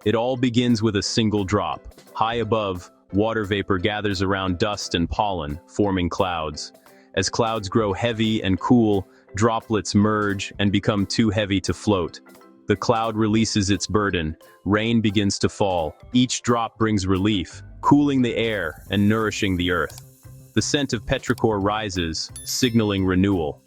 It all begins with a single drop. High above, water vapor gathers around dust and pollen, forming clouds. As clouds grow heavy and cool, droplets merge and become too heavy to float. The cloud releases its burden, rain begins to fall. Each drop brings relief, cooling the air and nourishing the earth. The scent of petrichor rises, signaling renewal.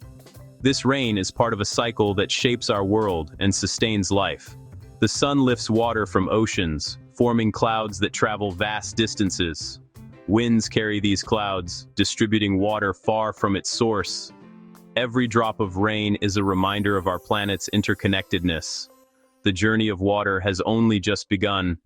This rain is part of a cycle that shapes our world and sustains life. The sun lifts water from oceans, forming clouds that travel vast distances. Winds carry these clouds, distributing water far from its source. Every drop of rain is a reminder of our planet's interconnectedness. The journey of water has only just begun.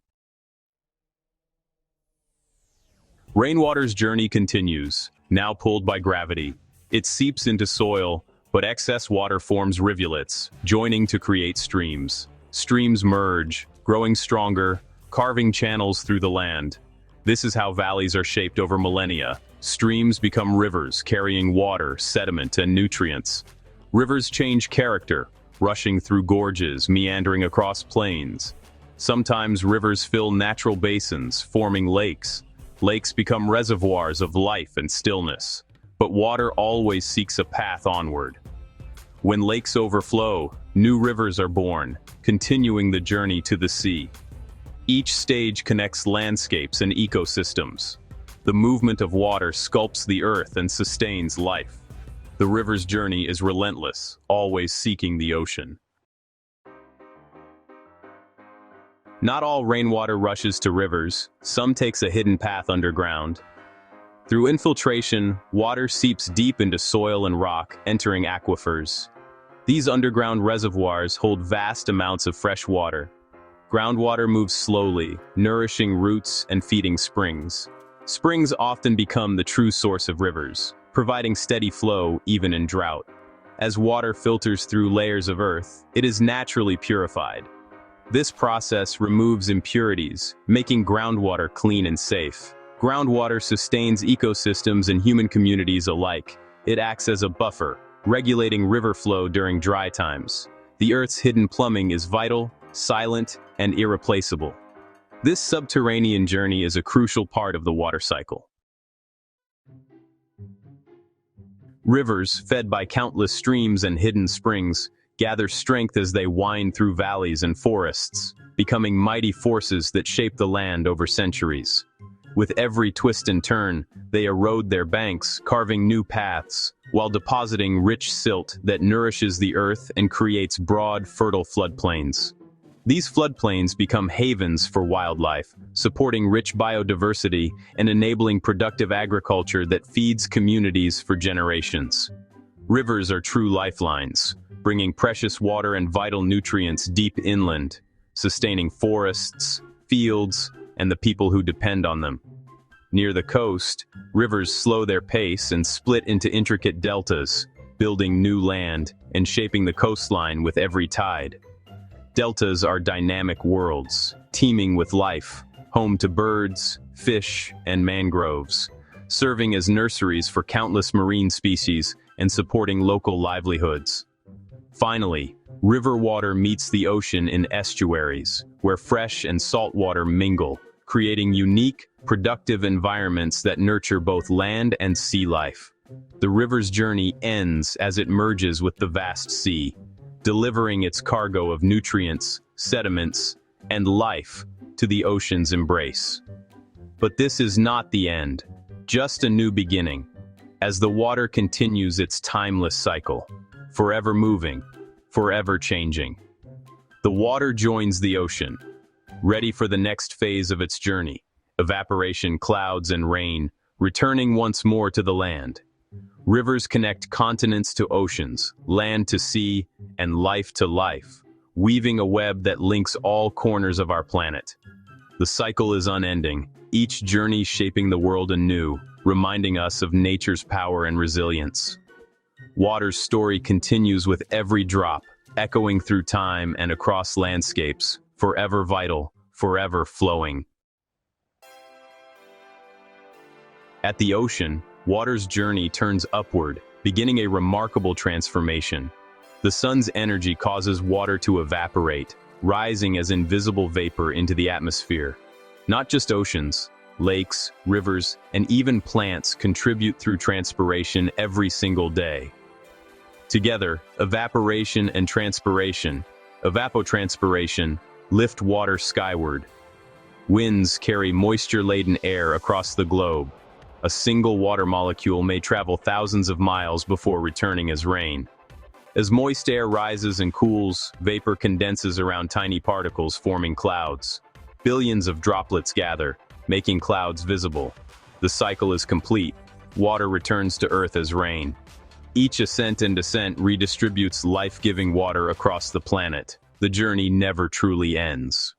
Rainwater's journey continues, now pulled by gravity. It seeps into soil, but excess water forms rivulets, joining to create streams. Streams merge, growing stronger, carving channels through the land. This is how valleys are shaped over millennia. Streams become rivers, carrying water, sediment, and nutrients. Rivers change character, rushing through gorges, meandering across plains. Sometimes rivers fill natural basins, forming lakes. Lakes become reservoirs of life and stillness. But water always seeks a path onward. When lakes overflow, new rivers are born, continuing the journey to the sea. Each stage connects landscapes and ecosystems. The movement of water sculpts the earth and sustains life. The river's journey is relentless, always seeking the ocean. Not all rainwater rushes to rivers, some takes a hidden path underground. Through infiltration, water seeps deep into soil and rock, entering aquifers. These underground reservoirs hold vast amounts of fresh water. Groundwater moves slowly, nourishing roots and feeding springs. Springs often become the true source of rivers, providing steady flow even in drought. As water filters through layers of earth, it is naturally purified. This process removes impurities, making groundwater clean and safe. Groundwater sustains ecosystems and human communities alike. It acts as a buffer, regulating river flow during dry times. The Earth's hidden plumbing is vital, silent, and irreplaceable. This subterranean journey is a crucial part of the water cycle. Rivers, fed by countless streams and hidden springs, gather strength as they wind through valleys and forests, becoming mighty forces that shape the land over centuries. With every twist and turn, they erode their banks, carving new paths, while depositing rich silt that nourishes the earth and creates broad, fertile floodplains. These floodplains become havens for wildlife, supporting rich biodiversity and enabling productive agriculture that feeds communities for generations. Rivers are true lifelines, bringing precious water and vital nutrients deep inland, sustaining forests, fields, and the people who depend on them. Near the coast, rivers slow their pace and split into intricate deltas, building new land and shaping the coastline with every tide. Deltas are dynamic worlds, teeming with life, home to birds, fish, and mangroves, serving as nurseries for countless marine species and supporting local livelihoods. Finally, river water meets the ocean in estuaries, where fresh and salt water mingle, creating unique, productive environments that nurture both land and sea life. The river's journey ends as it merges with the vast sea, delivering its cargo of nutrients, sediments, and life to the ocean's embrace. But this is not the end, just a new beginning, as the water continues its timeless cycle, forever moving, forever changing. The water joins the ocean, ready for the next phase of its journey, evaporation, clouds, and rain, returning once more to the land. Rivers connect continents to oceans, land to sea, and life to life, weaving a web that links all corners of our planet. The cycle is unending, each journey shaping the world anew, reminding us of nature's power and resilience. Water's story continues with every drop, echoing through time and across landscapes, forever vital, forever flowing. At the ocean, water's journey turns upward, beginning a remarkable transformation. The sun's energy causes water to evaporate, rising as invisible vapor into the atmosphere. Not just oceans, lakes, rivers, and even plants contribute through transpiration every single day. Together, evaporation and transpiration, evapotranspiration, lift water skyward. Winds carry moisture-laden air across the globe. A single water molecule may travel thousands of miles before returning as rain. As moist air rises and cools, vapor condenses around tiny particles, forming clouds. Billions of droplets gather, making clouds visible. The cycle is complete. Water returns to Earth as rain. Each ascent and descent redistributes life-giving water across the planet. The journey never truly ends.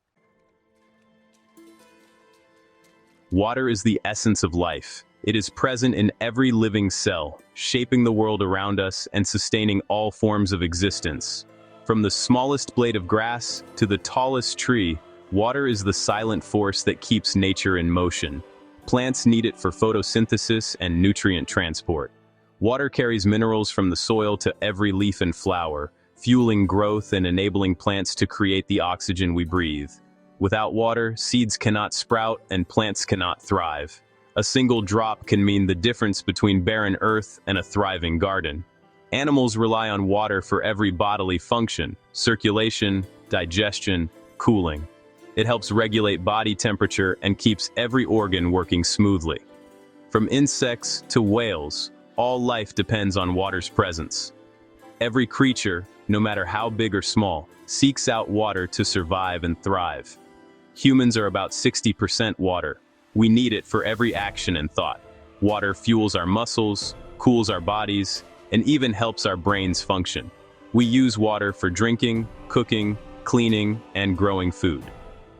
Water is the essence of life. It is present in every living cell, shaping the world around us and sustaining all forms of existence. From the smallest blade of grass to the tallest tree, water is the silent force that keeps nature in motion. Plants need it for photosynthesis and nutrient transport. Water carries minerals from the soil to every leaf and flower, fueling growth and enabling plants to create the oxygen we breathe. Without water, seeds cannot sprout and plants cannot thrive. A single drop can mean the difference between barren earth and a thriving garden. Animals rely on water for every bodily function: circulation, digestion, cooling. It helps regulate body temperature and keeps every organ working smoothly. From insects to whales, all life depends on water's presence. Every creature, no matter how big or small, seeks out water to survive and thrive. Humans are about 60% water. We need it for every action and thought. Water fuels our muscles, cools our bodies, and even helps our brains function. We use water for drinking, cooking, cleaning, and growing food.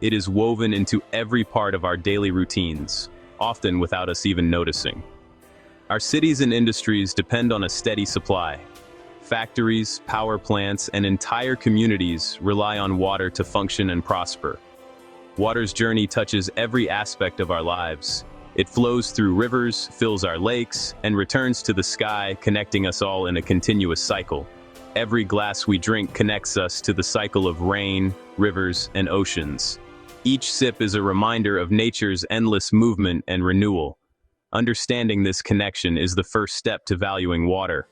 It is woven into every part of our daily routines, often without us even noticing. Our cities and industries depend on a steady supply. Factories, power plants, and entire communities rely on water to function and prosper. Water's journey touches every aspect of our lives. It flows through rivers, fills our lakes, and returns to the sky, connecting us all in a continuous cycle. Every glass we drink connects us to the cycle of rain, rivers, and oceans. Each sip is a reminder of nature's endless movement and renewal. Understanding this connection is the first step to valuing water.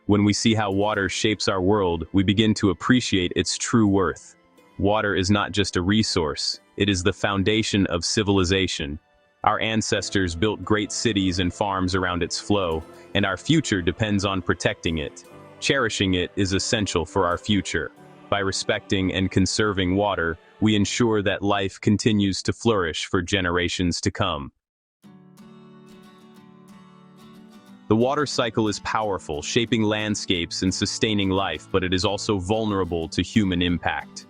When we see how water shapes our world, we begin to appreciate its true worth. Water is not just a resource, it is the foundation of civilization. Our ancestors built great cities and farms around its flow, and our future depends on protecting it. Cherishing it is essential for our future. By respecting and conserving water, we ensure that life continues to flourish for generations to come. The water cycle is powerful, shaping landscapes and sustaining life, but it is also vulnerable to human impact.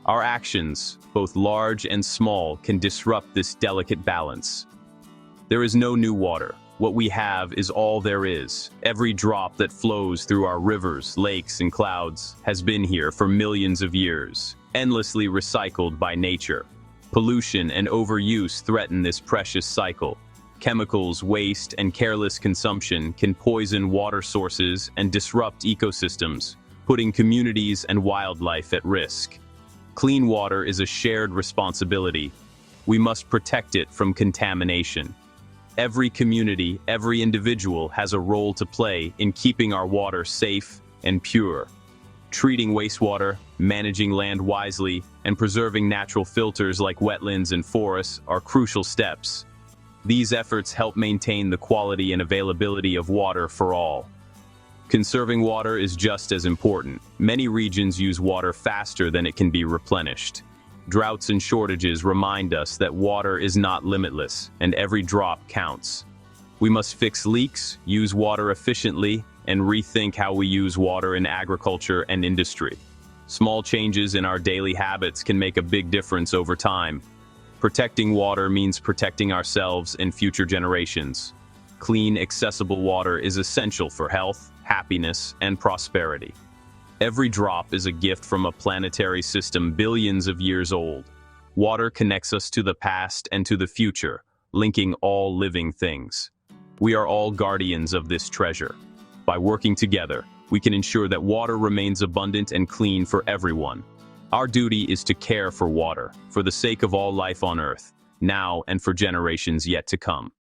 Our actions, both large and small, can disrupt this delicate balance. There is no new water. What we have is all there is. Every drop that flows through our rivers, lakes, and clouds has been here for millions of years, endlessly recycled by nature. Pollution and overuse threaten this precious cycle. Chemicals, waste, and careless consumption can poison water sources and disrupt ecosystems, putting communities and wildlife at risk. Clean water is a shared responsibility. We must protect it from contamination. Every community, every individual has a role to play in keeping our water safe and pure. Treating wastewater, managing land wisely, and preserving natural filters like wetlands and forests are crucial steps. These efforts help maintain the quality and availability of water for all. Conserving water is just as important. Many regions use water faster than it can be replenished. Droughts and shortages remind us that water is not limitless, and every drop counts. We must fix leaks, use water efficiently, and rethink how we use water in agriculture and industry. Small changes in our daily habits can make a big difference over time. Protecting water means protecting ourselves and future generations. Clean, accessible water is essential for health, happiness, and prosperity. Every drop is a gift from a planetary system billions of years old. Water connects us to the past and to the future, linking all living things. We are all guardians of this treasure. By working together, we can ensure that water remains abundant and clean for everyone. Our duty is to care for water, for the sake of all life on Earth, now and for generations yet to come.